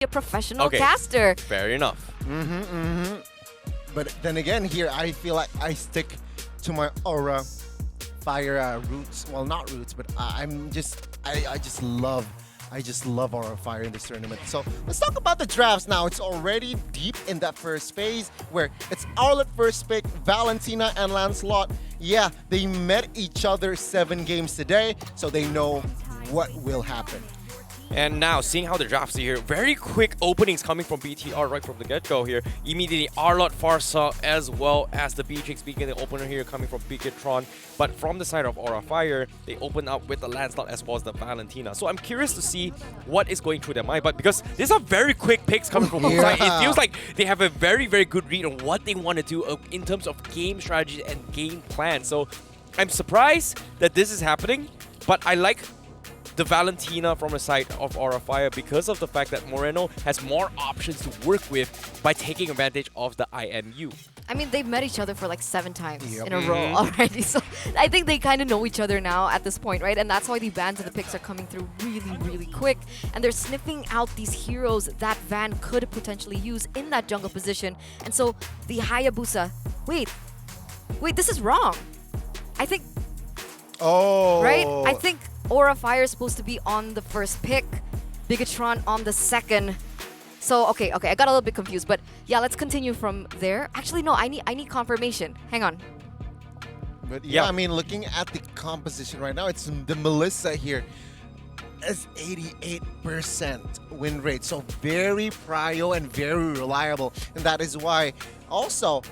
a professional caster. Fair enough. But then again, here I feel like I stick to my Aura Fire roots. Well, not roots, but I just love Aura Fire in this tournament. So let's talk about the drafts now. It's already deep in that first phase where it's Arlet first pick, Valentina and Lancelot. Yeah, they met each other 7 games today, so they know what will happen. And now, seeing how the drafts are here, very quick openings coming from BTR right from the get-go here. Immediately, Arlot, Farsa, as well as the Beatrix being the opener here coming from Bigetron. But from the side of Aura Fire, they open up with the Lancelot as well as the Valentina. So I'm curious to see what is going through their mind. But because these are very quick picks coming from both sides, it feels like they have a very, very good read on what they want to do in terms of game strategy and game plan. So I'm surprised that this is happening, but I like the Valentina from the side of Aura Fire because of the fact that Moreno has more options to work with by taking advantage of the IMU. I mean, they've met each other for like 7 times in a row already. So I think they kind of know each other now at this point, right? And that's why the bans and the picks are coming through really, really quick. And they're sniffing out these heroes that Van could potentially use in that jungle position. And so the Hayabusa... Wait, this is wrong. I think... Right? I think Aura Fire is supposed to be on the first pick, Bigetron on the second. So okay, I got a little bit confused, but yeah, let's continue from there. Actually, no, I need confirmation. Hang on. But yeah, I mean, looking at the composition right now, it's the Melissa here. It's 88% win rate, so very prio and very reliable, and that is why also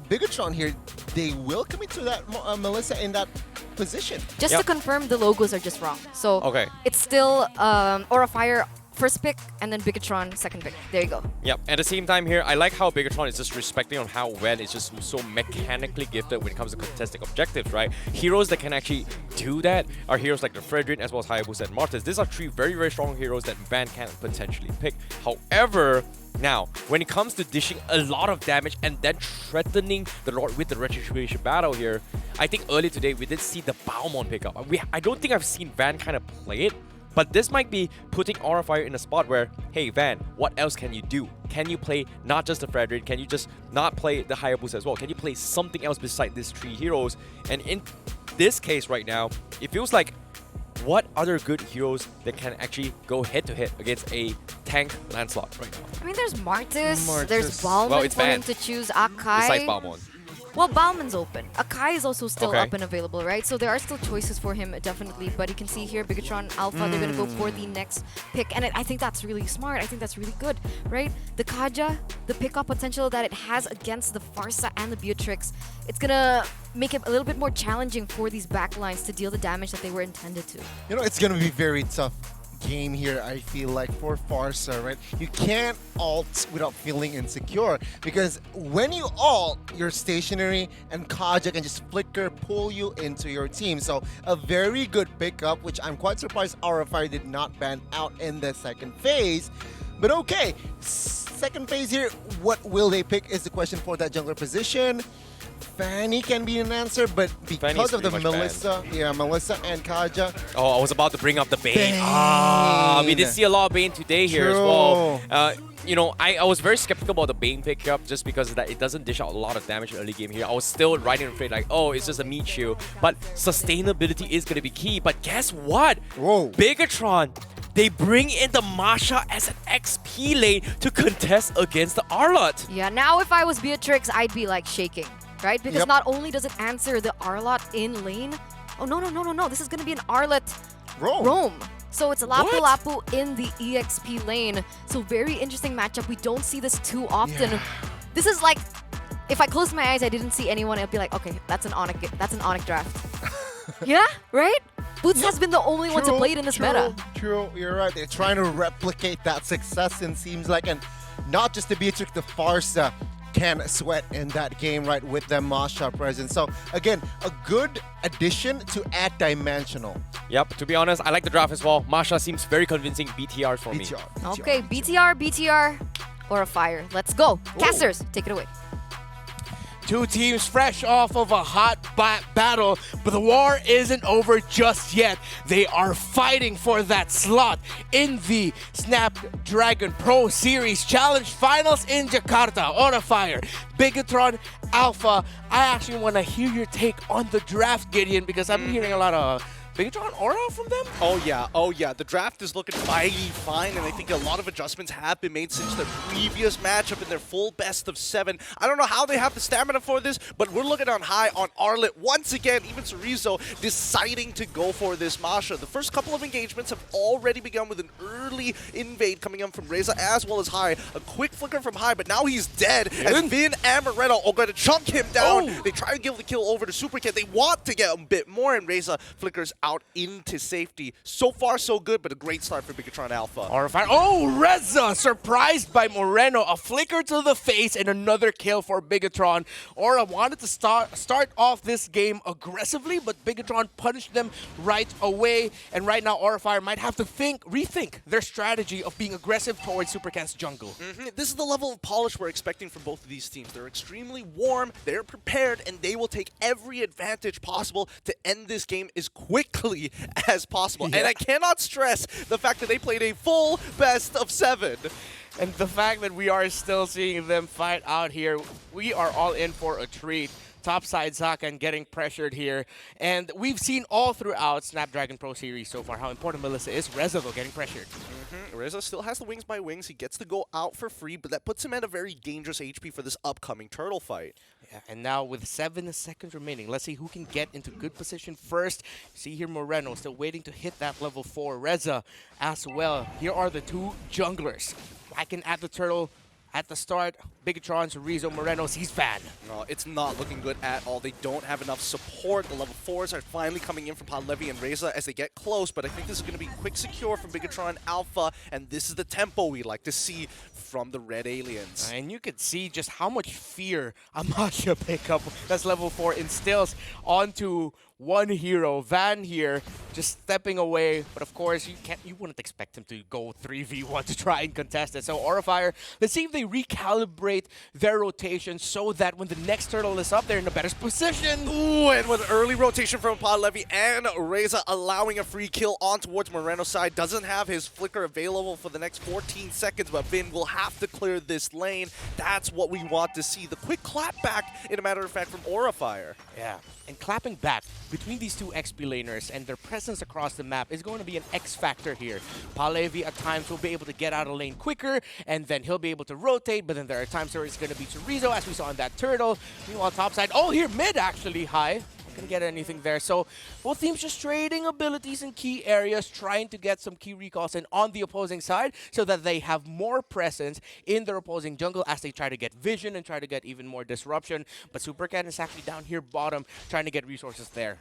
Bigetron here, they will commit to that Melissa in that position. Just to confirm, the logos are just wrong. So it's still Aura Fire first pick and then Bigetron second pick. There you go. Yep. At the same time here, I like how Bigetron is just respecting on how Wen is just so mechanically gifted when it comes to contesting objectives, right? Heroes that can actually do that are heroes like the Fredrin as well as Hayabusa and Martis. These are 3 very, very strong heroes that Van can potentially pick. However, now, when it comes to dishing a lot of damage and then threatening the Lord with the Retribution battle here, I think earlier today we did see the Balmon pick up. I don't think I've seen Van kind of play it, but this might be putting Aura Fire in a spot where, hey Van, what else can you do? Can you play not just the Fredrin? Can you just not play the Hayabusa as well? Can you play something else beside these 3 heroes? And in this case right now, it feels like what other good heroes that can actually go head-to-head against a tank Lancelot right now? I mean, there's Martis, there's Balmon for him to choose, Akai. Besides Balmon. Well, Balmon's open. Akai is also still up and available, right? So there are still choices for him, definitely. But you can see here, Bigetron Alpha, they're going to go for the next pick. And I think that's really smart. I think that's really good, right? The Kaja, the pickup potential that it has against the Farsa and the Beatrix, it's going to make it a little bit more challenging for these backlines to deal the damage that they were intended to. You know, it's going to be very tough game here, I feel like, for Farsa, right? You can't ult without feeling insecure, because when you ult, you're stationary and Kaja can just flicker, pull you into your team. So a very good pickup, which I'm quite surprised Aura Fire did not ban out in the second phase. But okay, second phase here, what will they pick is the question for that jungler position. Fanny can be an answer, but because of the Melissa, Melissa and Kaja. Oh, I was about to bring up the Bane. We did see a lot of Bane today here as well. You know, I was very skeptical about the Bane pickup just because of that it doesn't dish out a lot of damage in early game here. I was still riding afraid like, oh, it's just a meat shield. But sustainability is going to be key. But guess what? Bigetron, they bring in the Masha as an XP lane to contest against the Arlot. Yeah, now if I was Beatrix, I'd be like shaking, right? Because not only does it answer the Arlot in lane, oh no, this is going to be an Arlot roam. So it's Lapu Lapu in the EXP lane. So very interesting matchup. We don't see this too often. This is like, if I closed my eyes, I didn't see anyone, I'd be like, okay, that's an Onyx draft. Yeah, right? Boots has been the only one to play it in this meta. True, you're right. They're trying to replicate that success, and seems like, and not just the Beatrix, the Farsa can sweat in that game, right, with the Masha presence. So again, a good addition to add dimensional. Yep, to be honest, I like the draft as well. Masha seems very convincing BTR for me. Okay, BTR, Aura Fire. Let's go. Casters, take it away. Two teams fresh off of a hot battle, but the war isn't over just yet. They are fighting for that slot in the Snapdragon Pro Series Challenge Finals in Jakarta. Aura Fire, Bigatron, Alpha. I actually want to hear your take on the draft, Gideon, because I've been hearing a lot of Bigatron Aura from them? Oh yeah. The draft is looking mighty fine, and I think a lot of adjustments have been made since their previous matchup in their full best of 7. I don't know how they have the stamina for this, but we're looking on high on Arlet once again. Even Cerezo deciding to go for this Masha. The first couple of engagements have already begun with an early invade coming in from Reza as well as High. A quick flicker from High, but now he's dead. As Vin and Moreno are going to chunk him down. They try to give the kill over to Supercat. They want to get a bit more, and Reza flickers out into safety. So far, so good, but a great start for Bigatron Alpha. Oh, Reza surprised by Moreno. A flicker to the face and another kill for Bigatron. Aura wanted to start off this game aggressively, but Bigatron punished them right away. And right now, Aura Fire might have to rethink their strategy of being aggressive towards Supercat's jungle. This is the level of polish we're expecting from both of these teams. They're extremely warm, they're prepared, and they will take every advantage possible to end this game as quickly as possible. Yeah. And I cannot stress the fact that they played a full best of 7. And the fact that we are still seeing them fight out here, we are all in for a treat. Topside Zakan getting pressured here. And we've seen all throughout Snapdragon Pro Series so far how important Melissa is. Reza, though, getting pressured. Reza still has the wings by wings. He gets to go out for free, but that puts him at a very dangerous HP for this upcoming turtle fight. Yeah, and now with 7 seconds remaining, let's see who can get into good position first. See here Moreno still waiting to hit that level 4. Reza as well. Here are the two junglers. Whacking at the turtle at the start. Bigatron, Cerezo, Moreno sees Van. No, it's not looking good at all. They don't have enough support. The level 4s are finally coming in from Padlevi and Reza as they get close, but I think this is going to be quick secure from Bigatron Alpha, and this is the tempo we like to see from the Red Aliens. And you could see just how much fear a Masha pickup that's level 4 instills onto one hero. Van here just stepping away, but of course you wouldn't expect him to go 3v1 to try and contest it. So Aura Fire, let's see if they recalibrate their rotation so that when the next turtle is up, they're in a better position. Ooh, and with early rotation from Padlevi and Reza allowing a free kill on towards Moreno's side. Doesn't have his flicker available for the next 14 seconds, but Vin will have to clear this lane. That's what we want to see. The quick clap back, in a matter of fact, from Aura Fire. Yeah, and clapping back between these two XP laners and their presence across the map is going to be an X factor here. Padlevi at times will be able to get out of lane quicker, and then he'll be able to rotate, but then there are times where it's going to be Cerezo, as we saw in that turtle. Meanwhile, topside, oh, here mid actually, High. Gonna get anything there. So both teams just trading abilities in key areas, trying to get some key recalls in on the opposing side so that they have more presence in their opposing jungle as they try to get vision and try to get even more disruption. But Supercat is actually down here bottom trying to get resources there.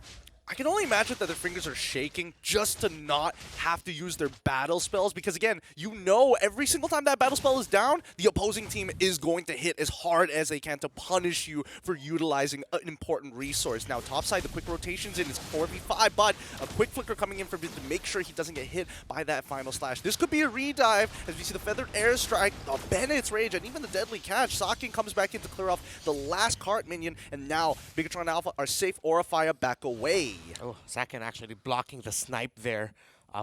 I can only imagine that their fingers are shaking just to not have to use their battle spells, because again, you know every single time that battle spell is down, the opposing team is going to hit as hard as they can to punish you for utilizing an important resource. Now, topside, the quick rotations in is 4v5, but a quick flicker coming in for Vin to make sure he doesn't get hit by that final slash. This could be a redive as we see the feathered airstrike, Bennett's rage, and even the deadly catch. Sakin comes back in to clear off the last cart minion, and now Bigatron Alpha are safe. Aura Fire back away. Oh, Zakan actually blocking the snipe there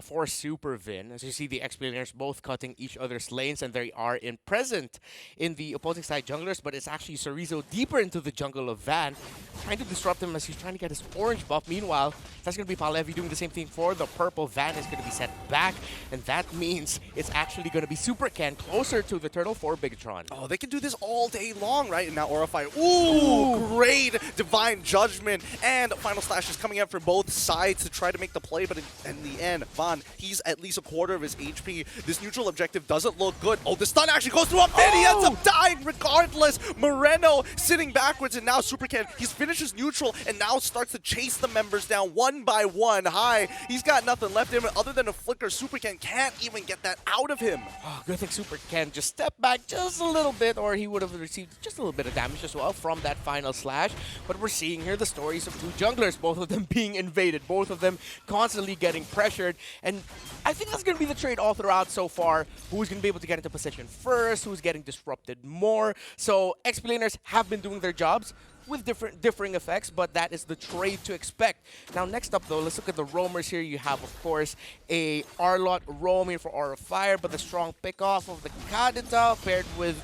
for Super Vin. As you see, the XP laners both cutting each other's lanes, and they are present in the opposing side junglers, but it's actually Cerezo deeper into the jungle of Van, trying to disrupt him as he's trying to get his orange buff. Meanwhile, that's going to be Padlevi doing the same thing for the purple. Van is going to be set back, and that means it's actually going to be Supercan closer to the turtle for Bigatron. Oh, they can do this all day long, right? And now Aura Fire. Ooh, great Divine Judgment. And Final Slash is coming out for both sides to try to make the play, but in the end, he's at least a quarter of his HP. This neutral objective doesn't look good. Oh, the stun actually goes through up there. He ends up dying regardless. Moreno sitting backwards, and now Supercan, he's finished his neutral and now starts to chase the members down one by one. High, he's got nothing left in him other than a flicker. Supercan can't even get that out of him. Oh, good thing Supercan just stepped back just a little bit, or he would have received just a little bit of damage as well from that final slash. But we're seeing here the stories of two junglers, both of them being invaded, both of them constantly getting pressured. And I think that's going to be the trade all throughout so far. Who's going to be able to get into position first? Who's getting disrupted more? So XP laners have been doing their jobs. with differing effects, but that is the trade to expect. Now, next up, though, let's look at the roamers here. You have, of course, a Arlott roaming for Aura of Fire, but the strong pick-off of the Kadita paired with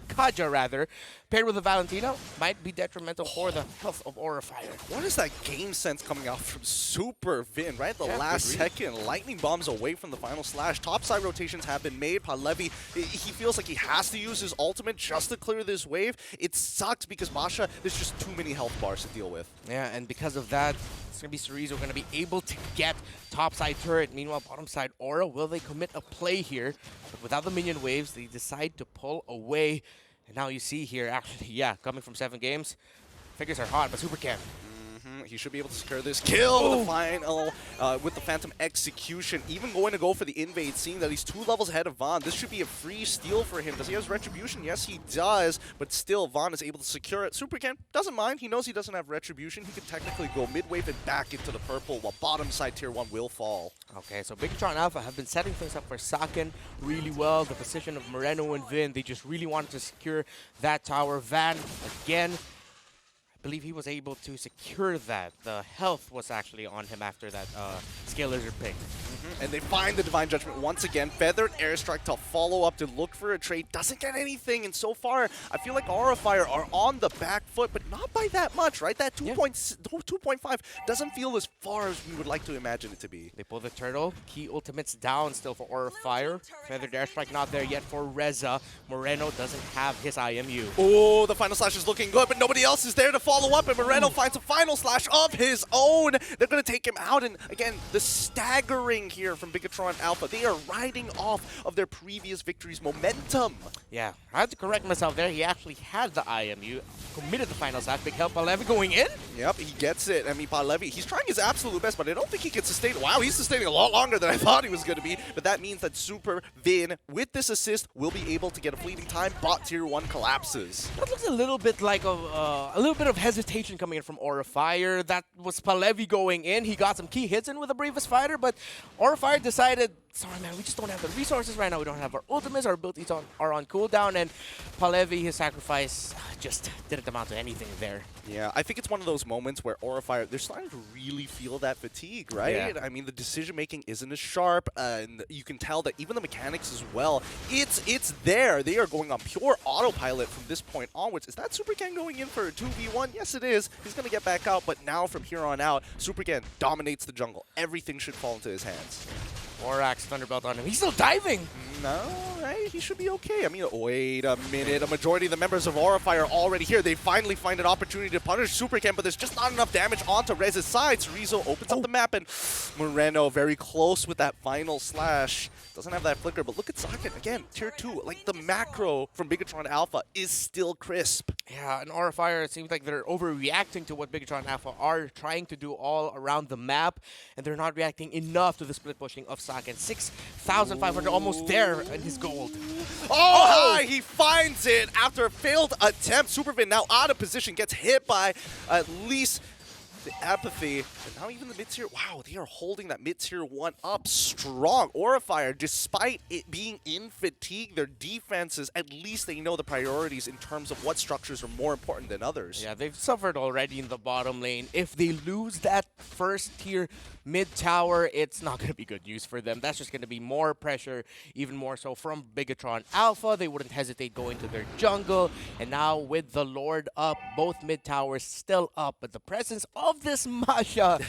Kaja, rather, paired with the Valentino, might be detrimental for the health of Aura Fire. What is that game sense coming out from Super Vin, right? The Yeah, last good read. second, lightning bombs away from the final slash. Topside rotations have been made. Palevi, he feels like he has to use his ultimate just to clear this wave. It sucks because Masha, there's just too many health bars to deal with. Yeah, and because of that, it's going to be Cerezo going to be able to get topside turret. Meanwhile, bottom side Aura, will they commit a play here? But without the minion waves, they decide to pull away. And now you see here, actually, yeah, coming from 7 games, figures are hot, but Super can. He should be able to secure this kill with the final, with the Phantom Execution. Even going to go for the invade, seeing that he's 2 levels ahead of Vaughn. This should be a free steal for him. Does he have Retribution? Yes, he does. But still, Vaughn is able to secure it. Supercan doesn't mind. He knows he doesn't have Retribution. He could technically go mid-wave and back into the purple, while bottom side tier 1 will fall. Okay, so Bigatron Alpha have been setting things up for Saken really well. The position of Moreno and Vin, they just really wanted to secure that tower. Van, again, I believe he was able to secure that. The health was actually on him after that Scale Lizard pick. And they find the Divine Judgment once again. Feathered Airstrike to follow up to look for a trade. Doesn't get anything. And so far, I feel like Aura Fire are on the back foot, but not by that much, right? That 2.5 doesn't feel as far as we would like to imagine it to be. They pull the turtle. Key ultimates down still for Aura Fire. Feathered Airstrike not there yet for Reza. Moreno doesn't have his IMU. Oh, the final slash is looking good, but nobody else is there to follow up, and Moreno finds a final slash of his own. They're going to take him out, and again, the staggering here from Bigatron Alpha. They are riding off of their previous victories' momentum. Yeah, I had to correct myself there. He actually had the IMU, committed the final slash. Big help by Levy going in. Yep, he gets it. I mean, Palevi, he's trying his absolute best, but I don't think he can sustain it. Wow, he's sustaining a lot longer than I thought he was going to be, but that means that Super Vin, with this assist, will be able to get a fleeting time. Bot tier 1 collapses. That looks a little bit like a little bit of hesitation coming in from Aura Fire. That was Palevi going in. He got some key hits in with the Bravest Fighter, but Aura Fire decided, sorry man, we just don't have the resources right now. We don't have our ultimates. Our abilities are on cooldown, and Palevi, his sacrifice, just didn't amount to anything there. Yeah, I think it's one of those moments where Aura Fire, they're starting to really feel that fatigue, right? Yeah. I mean, the decision-making isn't as sharp, and you can tell that even the mechanics as well, it's there. They are going on pure autopilot from this point onwards. Is that Supercan going in for a 2v1? Yes, it is. He's going to get back out, but now from here on out, Supercan dominates the jungle. Everything should fall into his hands. Borax Thunderbelt on him. He's still diving. No, right? He should be okay. I mean, wait a minute. A majority of the members of Aura Fire are already here. They finally find an opportunity to punish Supercan, but there's just not enough damage onto Rez's side. Cerezo opens up the map, and Moreno very close with that final slash. Doesn't have that flicker, but look at Socket. Again, tier 2. Like, the macro from Bigatron Alpha is still crisp. Yeah, and Aura Fire, it seems like they're overreacting to what Bigatron Alpha are trying to do all around the map, and they're not reacting enough to the split pushing of Saken. 6,500, almost there in his gold. Oh, he finds it after a failed attempt. Supervin now out of position, gets hit by at least the apathy. And now even the mid-tier, wow, they are holding that mid-tier 1 up strong. Aura Fire, despite it being in fatigue, their defenses, at least they know the priorities in terms of what structures are more important than others. Yeah, they've suffered already in the bottom lane. If they lose that first tier mid tower, it's not going to be good news for them. That's just going to be more pressure, even more so from Bigatron Alpha. They wouldn't hesitate going to their jungle. And now with the Lord up, both mid towers still up. But the presence of this Masha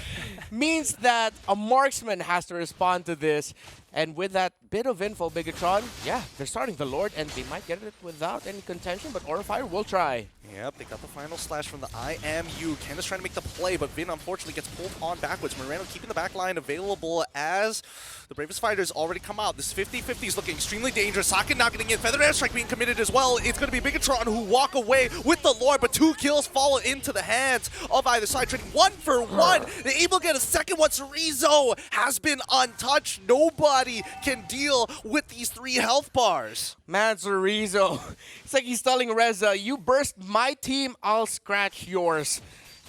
means that a marksman has to respond to this. And with that bit of info, Bigatron, yeah, they're starting the Lord, and they might get it without any contention, but Aura Fire will try. Yep, they got the final slash from the IMU. Ken is trying to make the play, but Vin unfortunately gets pulled on backwards. Moreno keeping the back line available as the Bravest Fighters already come out. This 50-50 is looking extremely dangerous. Saken not getting in. Feather Airstrike being committed as well. It's going to be Bigatron who walk away with the Lord, but 2 kills fall into the hands of either side. Trading 1 for 1. They're able to get a second one. Cerezo has been untouched. Nobody can deal with these 3 health bars. Man, Cerezo, it's like he's telling Reza, you burst my team, I'll scratch yours.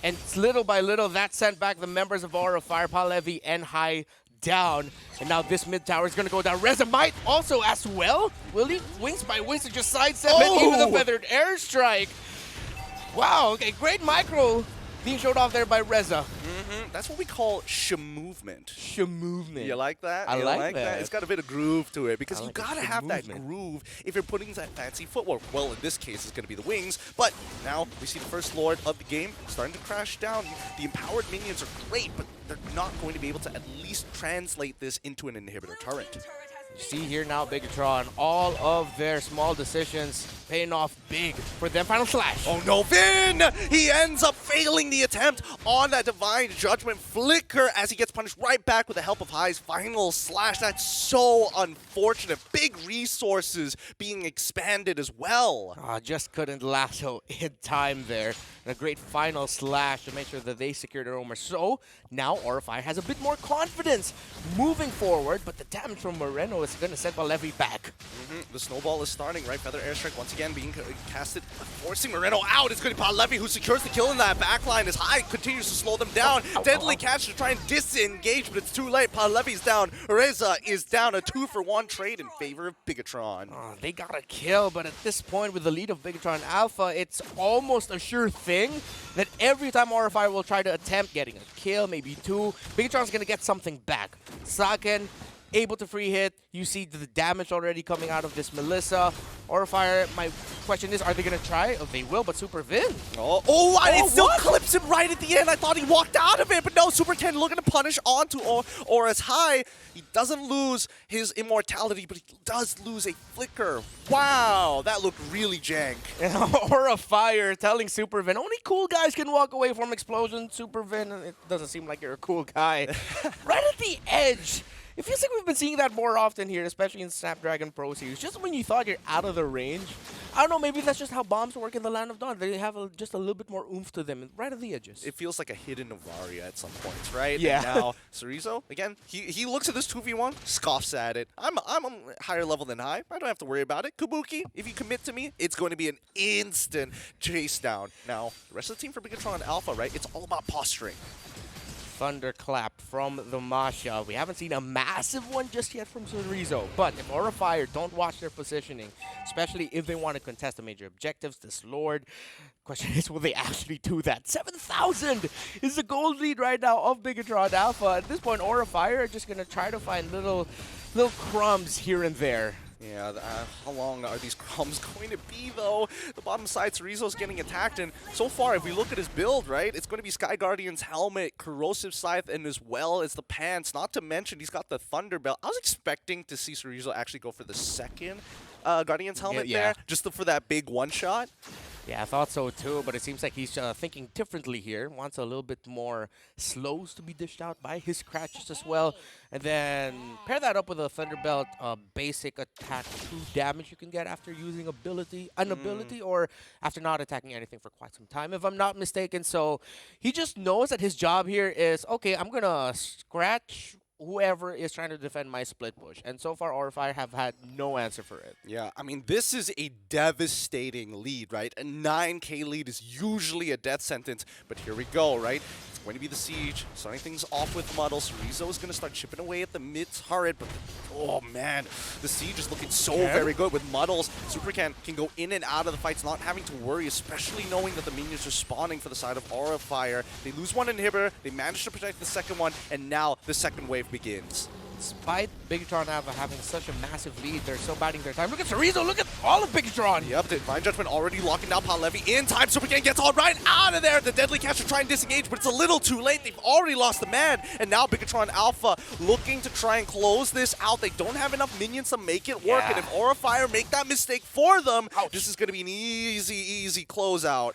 And little by little, that sent back the members of Aura Fire, Palevi, and High down. And now this mid tower is going to go down. Reza might also as well. Will he? Wings by wings to just sidestep and even the feathered airstrike. Wow, okay, great micro being showed off there by Reza. That's what we call movement. Movement. You like that? I You like that. It's got a bit of groove to it because I you like the gotta have that movement. groove if you're putting that fancy footwork. Well, in this case, it's gonna be the wings. But now we see the first lord of the game starting to crash down. The empowered minions are great, but they're not going to be able to at least translate this into an inhibitor turret. You see here now, Bigatron, all of their small decisions paying off big for them. Final slash. Oh no, Vin! He ends up failing the attempt on that Divine Judgment flicker as he gets punished right back with the help of High's final slash. That's so unfortunate. Big resources being expanded as well. Just couldn't lasso in time there. And a great final slash to make sure that they secure their Omer. So now Orify has a bit more confidence moving forward, but the damage from Moreno is going to send Palevi back. The snowball is starting, right? Feather Airstrike once again being casted, forcing Moreno out. It's going to be Palevi who secures the kill in that backline as High continues to slow them down. Deadly catch to try and disengage, but it's too late. Palevi's down. Reza is down. A 2-for-1 trade in favor of Bigatron. They got a kill, but at this point with the lead of Bigatron Alpha, it's almost a sure thing that every time Orify will try to attempt getting a kill, maybe two, Bigatron's going to get something back. Saken able to free hit. You see the damage already coming out of this Melissa. Orify, my question is, are they going to try? Oh, they will, but Super Vin. And it still clips him right at the end. I thought he walked out of it, but no, Super 10 looking to punish onto Aura's High. He doesn't lose his immortality, but he does lose a flicker. Wow, that looked really jank. Aura Fire telling Super Vin, only cool guys can walk away from explosion. Super Vin, it doesn't seem like you're a cool guy. Right at the edge. It feels like we've been seeing that more often here, especially in Snapdragon Pro Series. Just when you thought you're out of the range. I don't know, maybe that's just how bombs work in the Land of Dawn. They have just a little bit more oomph to them, right at the edges. It feels like a hidden Novaria at some points, right? Yeah. And now, Cerezo, again, he looks at this 2v1, scoffs at it. I'm a higher level than High. I don't have to worry about it. Kabuki, if you commit to me, it's going to be an instant chase down. Now, the rest of the team for Bigatron Alpha, right? It's all about posturing. Thunderclap from the Masha. We haven't seen a massive one just yet from Cerezo, but if Aura Fire don't watch their positioning, especially if they want to contest the major objectives, this Lord, question is, will they actually do that? 7,000 is the gold lead right now of Bigatron Alpha. At this point, Aura Fire are just going to try to find little crumbs here and there. Yeah, how long are these crumbs going to be, though? The bottom side, Cerezo's getting attacked, and so far, if we look at his build, right, it's going to be Sky Guardian's helmet, Corrosive Scythe, and as well as the pants. Not to mention, he's got the Thunder Belt. I was expecting to see Cerezo actually go for the second Guardian's helmet there, just for that big one-shot. Yeah, I thought so too, but it seems like he's thinking differently here. Wants a little bit more slows to be dished out by his scratches as well. And then pair that up with a Thunderbelt basic attack 2 damage you can get after using an ability or after not attacking anything for quite some time, if I'm not mistaken. So he just knows that his job here is, okay, I'm going to scratch whoever is trying to defend my split push. And so far, Orify have had no answer for it. Yeah, I mean, this is a devastating lead, right? A 9K lead is usually a death sentence, but here we go, right? It's going to be the Siege, starting things off with Muddle. Cerezo is going to start chipping away at the mid turret, but oh man, the Siege is looking so very good with Muddles. Supercan can go in and out of the fights, not having to worry, especially knowing that the minions are spawning for the side of Aura Fire. They lose one inhibitor, they manage to protect the second one, and now the second wave begins. Despite Bigatron Alpha having such a massive lead, they're still biding their time. Look at Cerezo, look at all of Bigatron. Yep, the Divine Judgment already locking down Palevi in time. Supercan gets all right out of there. The Deadly Catch to try and disengage, but it's a little too late. They've already lost the man, and now Bigatron Alpha looking to try and close this out. They don't have enough minions to make it work, and if Aura Fire make that mistake for them, this is going to be an easy closeout.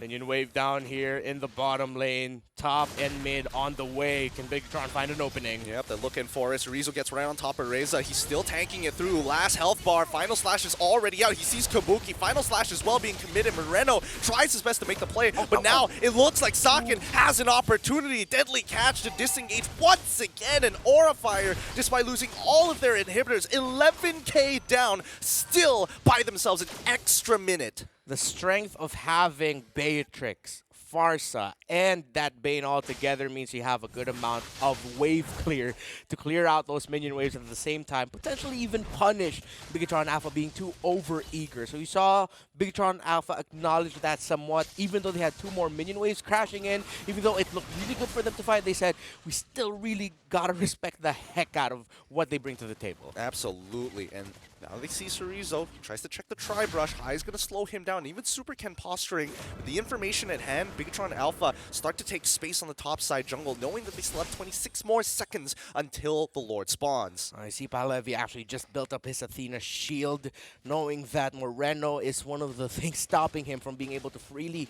Minion wave down here in the bottom lane. Top and mid on the way. Can Bigatron find an opening? Yep, they're looking for it. Cerezo gets right on top of Reza. He's still tanking it through. Last health bar. Final Slash is already out. He sees Kabuki. Final Slash as well being committed. Moreno tries his best to make the play, but now it looks like Saken has an opportunity. Deadly Catch to disengage once again. And Aura Fire, despite losing all of their inhibitors, 11K down, still buy themselves an extra minute. The strength of having Beatrix Farsa and that Bane all together means you have a good amount of wave clear to clear out those minion waves at the same time, potentially even punish Bigatron Alpha being too over-eager. So you saw Bigatron Alpha acknowledge that somewhat, even though they had 2 more minion waves crashing in, even though it looked really good for them to fight, they said, we still really gotta respect the heck out of what they bring to the table. Absolutely, and now they see Cerezo. He tries to check the tri-brush. High is going to slow him down. Even Super Ken posturing. With the information at hand, Bigatron Alpha start to take space on the top side jungle, knowing that they still have 26 more seconds until the Lord spawns. I see Palevi actually just built up his Athena shield, knowing that Moreno is one of the things stopping him from being able to freely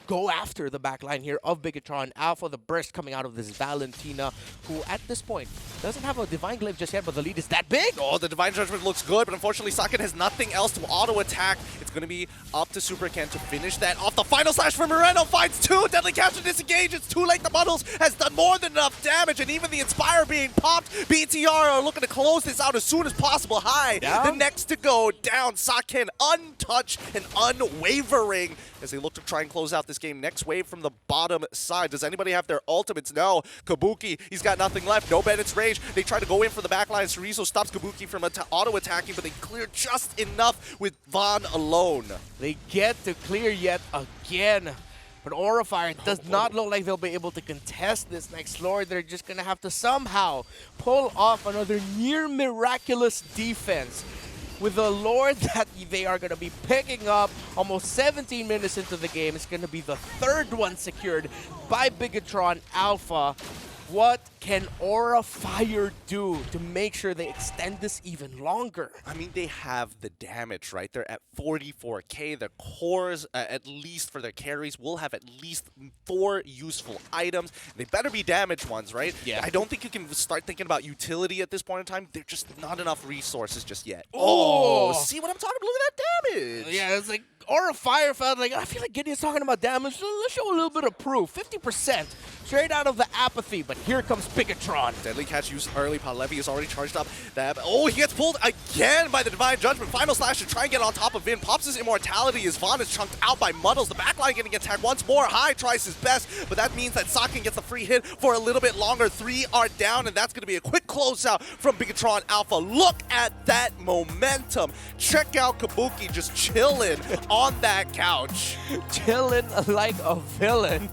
go after the backline here of Bigatron Alpha. The burst coming out of this Valentina, who at this point doesn't have a Divine Glaive just yet, but the lead is that big. Oh, the Divine Judgment looks good, but unfortunately Saken has nothing else to auto-attack. It's going to be up to Super Ken to finish that off. The final slash from Moreno finds 2. Deadly Capture disengage. It's too late. The Muddles has done more than enough damage, and even the Inspire being popped. BTR are looking to close this out as soon as possible. High, the next to go down. Saken untouched and unwavering as they look to try and close out this game. Next wave from the bottom side. Does anybody have their ultimates? No. Kabuki, he's got nothing left. No Bennett's Rage. They try to go in for the backline. Cerezo stops Kabuki from auto-attacking, but they clear just enough with Vaughn alone. They get to clear yet again. But Aurafire does not look like they'll be able to contest this next floor. They're just going to have to somehow pull off another near miraculous defense with the Lord that they are going to be picking up almost 17 minutes into the game. It's going to be the 3rd one secured by Bigatron Alpha. What can Aurafire do to make sure they extend this even longer? I mean, they have the damage, right? They're at 44k. Their cores, at least for their carries, will have at least 4 useful items. They better be damaged ones, right? Yeah. I don't think you can start thinking about utility at this point in time. They're just not enough resources just yet. Oh! See what I'm talking about? Look at that damage! Yeah, it's like Aurafire felt like, I feel like Gideon's talking about damage. So let's show a little bit of proof. 50% straight out of the apathy, but here comes Bigatron. Deadly Catch used early. Palevi is already charged up. Oh, he gets pulled again by the Divine Judgment. Final Slash to try and get on top of Vin. Pops his immortality as Vaughn is chunked out by Muddles. The backline getting attacked once more. High tries his best, but that means that Saken gets the free hit for a little bit longer. 3 are down, and that's going to be a quick closeout from Bigatron Alpha. Look at that momentum. Check out Kabuki just chilling on that couch. Chilling like a villain.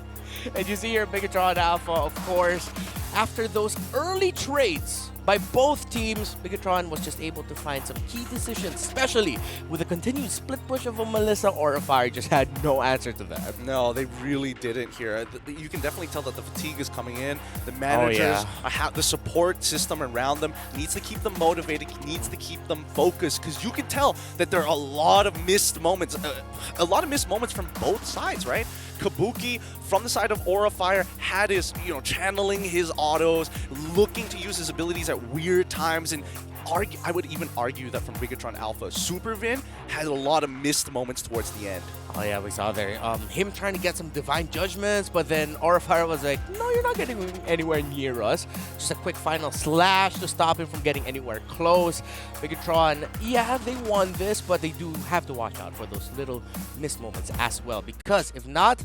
And you see here Bigatron Alpha, of course, after those early trades by both teams, Bigatron was just able to find some key decisions, especially with the continued split push of a Melissa. Aurafire just had no answer to that. No, they really didn't here. You can definitely tell that the fatigue is coming in. The managers, the support system around them needs to keep them motivated, needs to keep them focused, because you can tell that there are a lot of missed moments, from both sides, right? Kabuki, from the side of Aurafire, had his, channeling his autos, looking to use his abilities at weird times, and I would even argue that from Bigatron Alpha, Super Vin had a lot of missed moments towards the end. Oh yeah, we saw there. Him trying to get some Divine Judgments, but then Aurafire was like, no, you're not getting anywhere near us. Just a quick final slash to stop him from getting anywhere close. Bigatron, yeah, they won this, but they do have to watch out for those little missed moments as well, because if not,